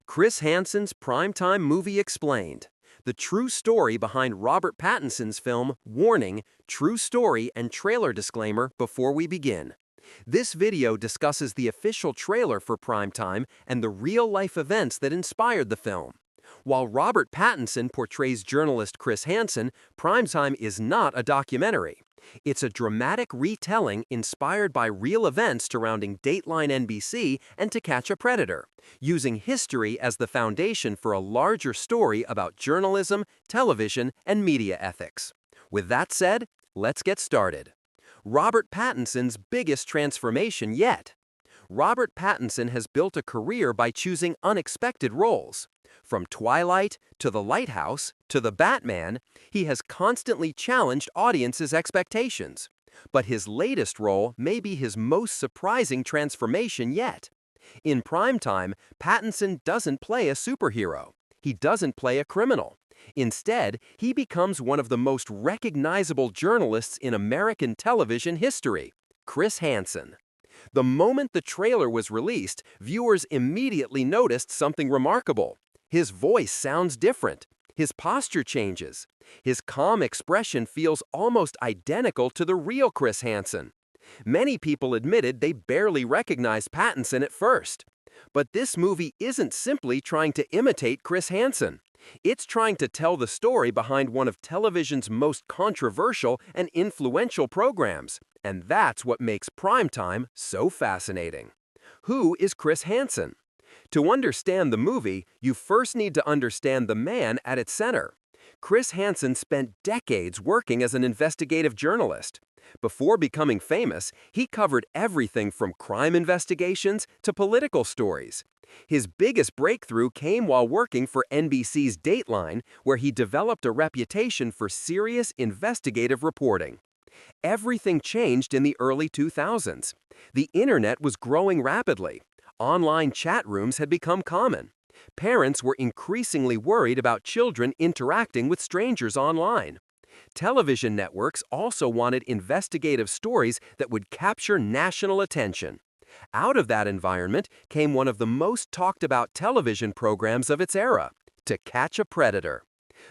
Chris Hansen's Primetime Movie Explained. The true story behind Robert Pattinson's film, Warning, True Story and Trailer Disclaimer before we begin. This video discusses the official trailer for Primetime and the real-life events that inspired the film. While Robert Pattinson portrays journalist Chris Hansen, Primetime is not a documentary. It's a dramatic retelling inspired by real events surrounding Dateline NBC and To Catch a Predator, using history as the foundation for a larger story about journalism, television, and media ethics. With that said, let's get started. Robert Pattinson's biggest transformation yet. Robert Pattinson has built a career by choosing unexpected roles. From Twilight to The Lighthouse to The Batman, he has constantly challenged audiences' expectations. But his latest role may be his most surprising transformation yet. In Primetime, Pattinson doesn't play a superhero. He doesn't play a criminal. Instead, he becomes one of the most recognizable journalists in American television history, Chris Hansen. The moment the trailer was released, viewers immediately noticed something remarkable. His voice sounds different. His posture changes. His calm expression feels almost identical to the real Chris Hansen. Many people admitted they barely recognized Pattinson at first. But this movie isn't simply trying to imitate Chris Hansen. It's trying to tell the story behind one of television's most controversial and influential programs. And that's what makes Primetime so fascinating. Who is Chris Hansen? To understand the movie, you first need to understand the man at its center. Chris Hansen spent decades working as an investigative journalist. Before becoming famous, he covered everything from crime investigations to political stories. His biggest breakthrough came while working for NBC's Dateline, where he developed a reputation for serious investigative reporting. Everything changed in the early 2000s. The internet was growing rapidly. Online chat rooms had become common. Parents were increasingly worried about children interacting with strangers online. Television networks also wanted investigative stories that would capture national attention. Out of that environment came one of the most talked about television programs of its era, To Catch a Predator.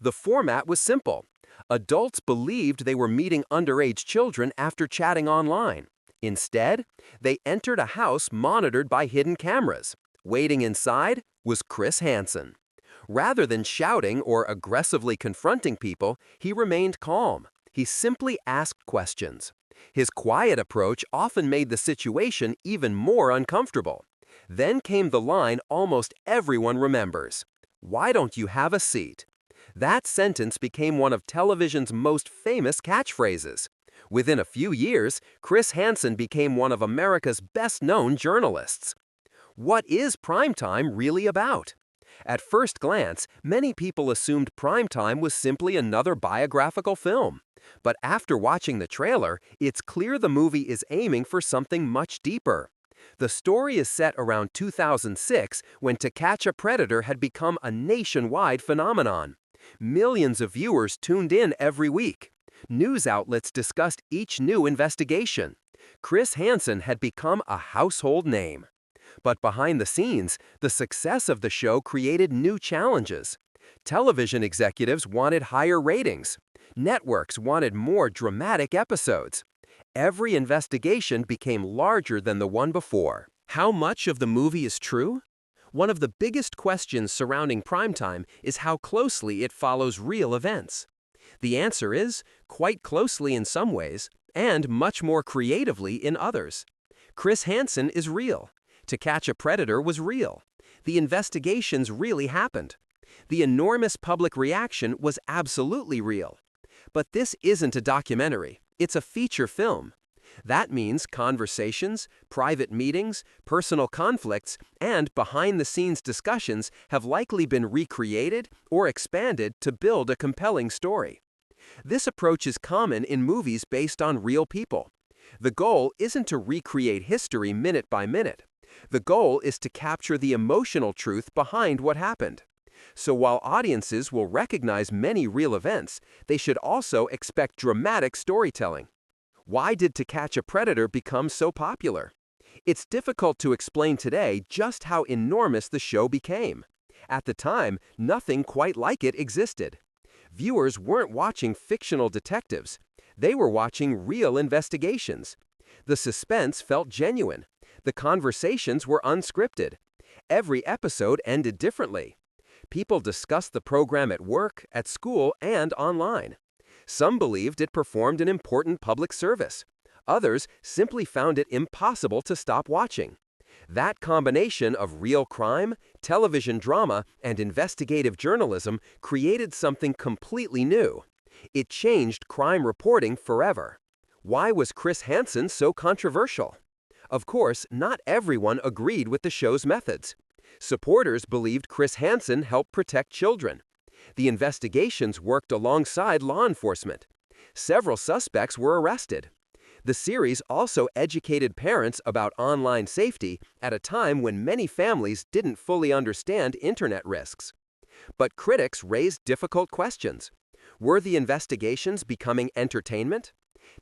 The format was simple. Adults believed they were meeting underage children after chatting online. Instead, they entered a house monitored by hidden cameras. Waiting inside was Chris Hansen. Rather than shouting or aggressively confronting people, he remained calm. He simply asked questions. His quiet approach often made the situation even more uncomfortable. Then came the line almost everyone remembers. "Why don't you have a seat?" That sentence became one of television's most famous catchphrases. Within a few years, Chris Hansen became one of America's best-known journalists. What is Primetime really about? At first glance, many people assumed Primetime was simply another biographical film. But after watching the trailer, it's clear the movie is aiming for something much deeper. The story is set around 2006, when To Catch a Predator had become a nationwide phenomenon. Millions of viewers tuned in every week. News outlets discussed each new investigation. Chris Hansen had become a household name. But behind the scenes, the success of the show created new challenges. Television executives wanted higher ratings. Networks wanted more dramatic episodes. Every investigation became larger than the one before. How much of the movie is true? One of the biggest questions surrounding Primetime is how closely it follows real events. The answer is quite closely in some ways, and much more creatively in others. Chris Hansen is real. To Catch a Predator was real. The investigations really happened. The enormous public reaction was absolutely real. But this isn't a documentary. It's a feature film. That means conversations, private meetings, personal conflicts, and behind-the-scenes discussions have likely been recreated or expanded to build a compelling story. This approach is common in movies based on real people. The goal isn't to recreate history minute by minute. The goal is to capture the emotional truth behind what happened. So while audiences will recognize many real events, they should also expect dramatic storytelling. Why did To Catch a Predator become so popular? It's difficult to explain today just how enormous the show became. At the time, nothing quite like it existed. Viewers weren't watching fictional detectives. They were watching real investigations. The suspense felt genuine. The conversations were unscripted. Every episode ended differently. People discussed the program at work, at school, and online. Some believed it performed an important public service. Others simply found it impossible to stop watching. That combination of real crime, television drama, and investigative journalism created something completely new. It changed crime reporting forever. Why was Chris Hansen so controversial? Of course, not everyone agreed with the show's methods. Supporters believed Chris Hansen helped protect children. The investigations worked alongside law enforcement. Several suspects were arrested. The series also educated parents about online safety at a time when many families didn't fully understand internet risks. But critics raised difficult questions. Were the investigations becoming entertainment?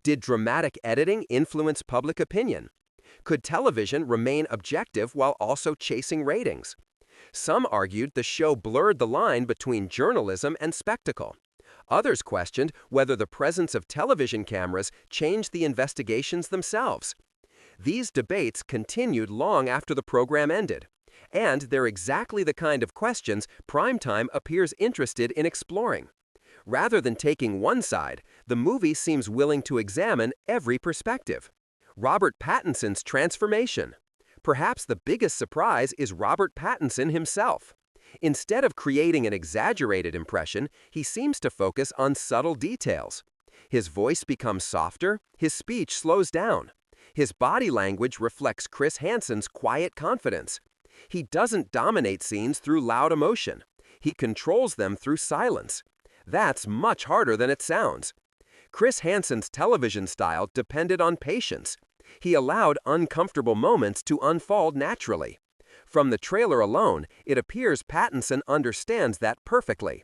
Did dramatic editing influence public opinion? Could television remain objective while also chasing ratings? Some argued the show blurred the line between journalism and spectacle. Others questioned whether the presence of television cameras changed the investigations themselves. These debates continued long after the program ended, and they're exactly the kind of questions Primetime appears interested in exploring. Rather than taking one side, the movie seems willing to examine every perspective. Robert Pattinson's transformation. Perhaps the biggest surprise is Robert Pattinson himself. Instead of creating an exaggerated impression, he seems to focus on subtle details. His voice becomes softer, his speech slows down. His body language reflects Chris Hansen's quiet confidence. He doesn't dominate scenes through loud emotion. He controls them through silence. That's much harder than it sounds. Chris Hansen's television style depended on patience. He allowed uncomfortable moments to unfold naturally. From the trailer alone, it appears Pattinson understands that perfectly.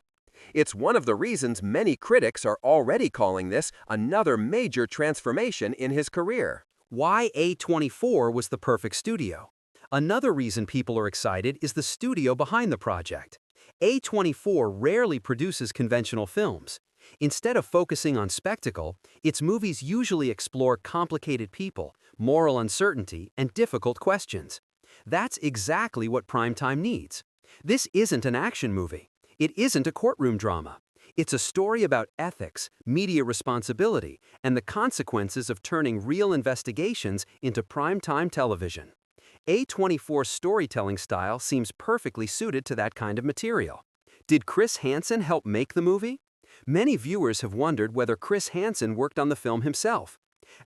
It's one of the reasons many critics are already calling this another major transformation in his career. Why A24 was the perfect studio. Another reason people are excited is the studio behind the project. A24 rarely produces conventional films. Instead of focusing on spectacle, its movies usually explore complicated people, moral uncertainty, and difficult questions. That's exactly what Primetime needs. This isn't an action movie. It isn't a courtroom drama. It's a story about ethics, media responsibility, and the consequences of turning real investigations into primetime television. A24's storytelling style seems perfectly suited to that kind of material. Did Chris Hansen help make the movie? Many viewers have wondered whether Chris Hansen worked on the film himself.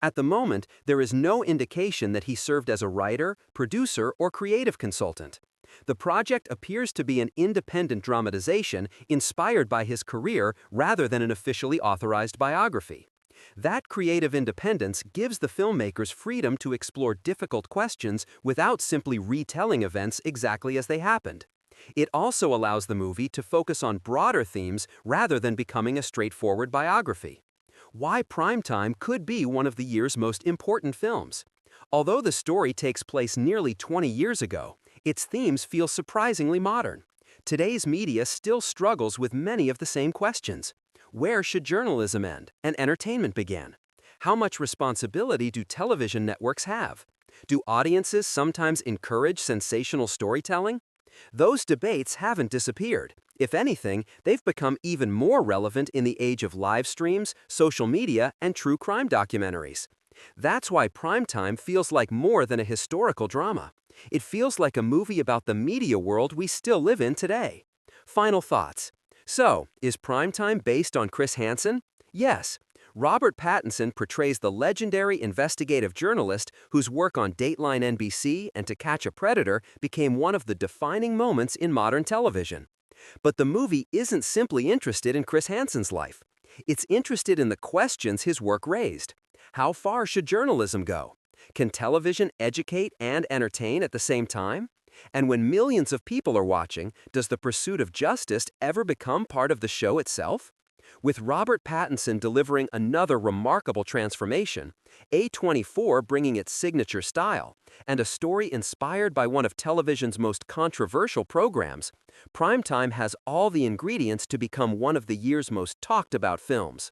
At the moment, there is no indication that he served as a writer, producer, or creative consultant. The project appears to be an independent dramatization inspired by his career rather than an officially authorized biography. That creative independence gives the filmmakers freedom to explore difficult questions without simply retelling events exactly as they happened. It also allows the movie to focus on broader themes rather than becoming a straightforward biography. Why Primetime could be one of the year's most important films. Although the story takes place nearly 20 years ago, its themes feel surprisingly modern. Today's media still struggles with many of the same questions. Where should journalism end and entertainment begin? How much responsibility do television networks have? Do audiences sometimes encourage sensational storytelling? Those debates haven't disappeared. If anything, they've become even more relevant in the age of live streams, social media, and true crime documentaries. That's why Primetime feels like more than a historical drama. It feels like a movie about the media world we still live in today. Final thoughts. So, is Primetime based on Chris Hansen? Yes. Robert Pattinson portrays the legendary investigative journalist whose work on Dateline NBC and To Catch a Predator became one of the defining moments in modern television. But the movie isn't simply interested in Chris Hansen's life. It's interested in the questions his work raised. How far should journalism go? Can television educate and entertain at the same time? And when millions of people are watching, does the pursuit of justice ever become part of the show itself? With Robert Pattinson delivering another remarkable transformation, A24 bringing its signature style, and a story inspired by one of television's most controversial programs, Primetime has all the ingredients to become one of the year's most talked about films.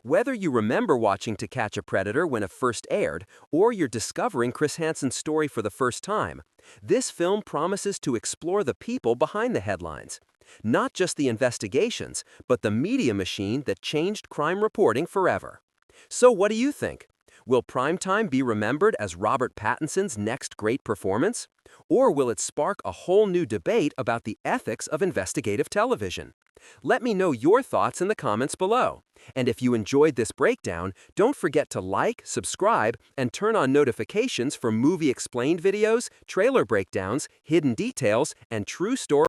Whether you remember watching To Catch a Predator when it first aired, or you're discovering Chris Hansen's story for the first time, this film promises to explore the people behind the headlines. Not just the investigations, but the media machine that changed crime reporting forever. So what do you think? Will Primetime be remembered as Robert Pattinson's next great performance? Or will it spark a whole new debate about the ethics of investigative television? Let me know your thoughts in the comments below. And if you enjoyed this breakdown, don't forget to like, subscribe, and turn on notifications for movie explained videos, trailer breakdowns, hidden details, and true story.